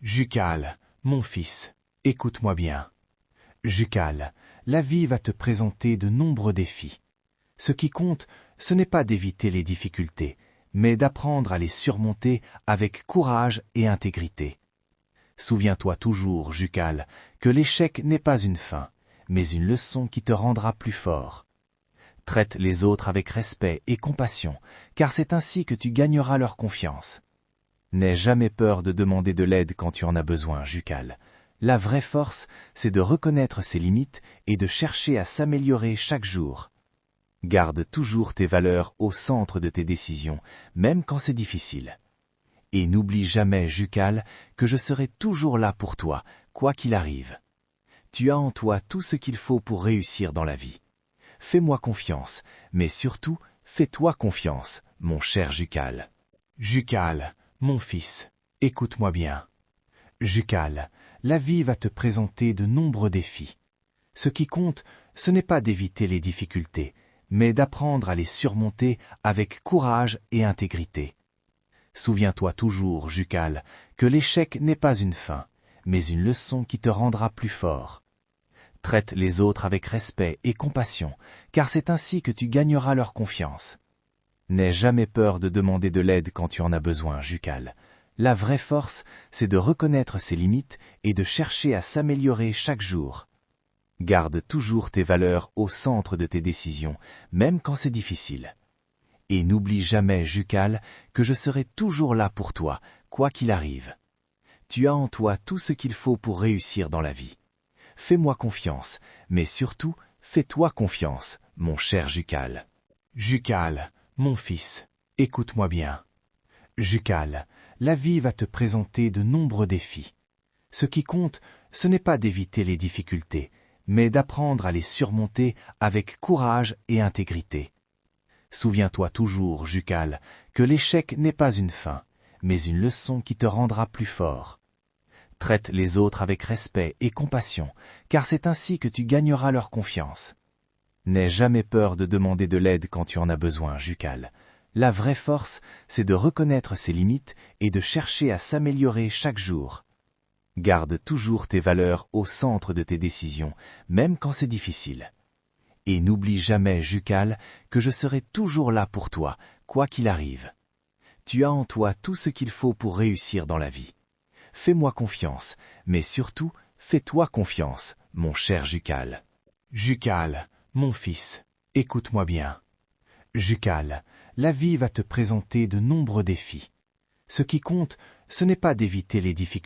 Jucal, mon fils, écoute-moi bien. Jucal, la vie va te présenter de nombreux défis. Ce qui compte, ce n'est pas d'éviter les difficultés, mais d'apprendre à les surmonter avec courage et intégrité. Souviens-toi toujours, Jucal, que l'échec n'est pas une fin, mais une leçon qui te rendra plus fort. Traite les autres avec respect et compassion, car c'est ainsi que tu gagneras leur confiance. N'aie jamais peur de demander de l'aide quand tu en as besoin, Jucal. La vraie force, c'est de reconnaître ses limites et de chercher à s'améliorer chaque jour. Garde toujours tes valeurs au centre de tes décisions, même quand c'est difficile. Et n'oublie jamais, Jucal, que je serai toujours là pour toi, quoi qu'il arrive. Tu as en toi tout ce qu'il faut pour réussir dans la vie. Fais-moi confiance, mais surtout, fais-toi confiance, mon cher Jucal. Jucal, mon fils, écoute-moi bien. Jucal, la vie va te présenter de nombreux défis. Ce qui compte, ce n'est pas d'éviter les difficultés, mais d'apprendre à les surmonter avec courage et intégrité. Souviens-toi toujours, Jucal, que l'échec n'est pas une fin, mais une leçon qui te rendra plus fort. Traite les autres avec respect et compassion, car c'est ainsi que tu gagneras leur confiance. N'aie jamais peur de demander de l'aide quand tu en as besoin, Jucal. La vraie force, c'est de reconnaître ses limites et de chercher à s'améliorer chaque jour. Garde toujours tes valeurs au centre de tes décisions, même quand c'est difficile. Et n'oublie jamais, Jucal, que je serai toujours là pour toi, quoi qu'il arrive. Tu as en toi tout ce qu'il faut pour réussir dans la vie. Fais-moi confiance, mais surtout, fais-toi confiance, mon cher Jucal. Jucal, mon fils, écoute-moi bien. Jucal, la vie va te présenter de nombreux défis. Ce qui compte, ce n'est pas d'éviter les difficultés, mais d'apprendre à les surmonter avec courage et intégrité. Souviens-toi toujours, Jucal, que l'échec n'est pas une fin, mais une leçon qui te rendra plus fort. Traite les autres avec respect et compassion, car c'est ainsi que tu gagneras leur confiance. N'aie jamais peur de demander de l'aide quand tu en as besoin, Jucal. La vraie force, c'est de reconnaître ses limites et de chercher à s'améliorer chaque jour. Garde toujours tes valeurs au centre de tes décisions, même quand c'est difficile. Et n'oublie jamais, Jucal, que je serai toujours là pour toi, quoi qu'il arrive. Tu as en toi tout ce qu'il faut pour réussir dans la vie. Fais-moi confiance, mais surtout, fais-toi confiance, mon cher Jucal. Jucal, mon fils, écoute-moi bien. Jucal, la vie va te présenter de nombreux défis. Ce qui compte, ce n'est pas d'éviter les difficultés.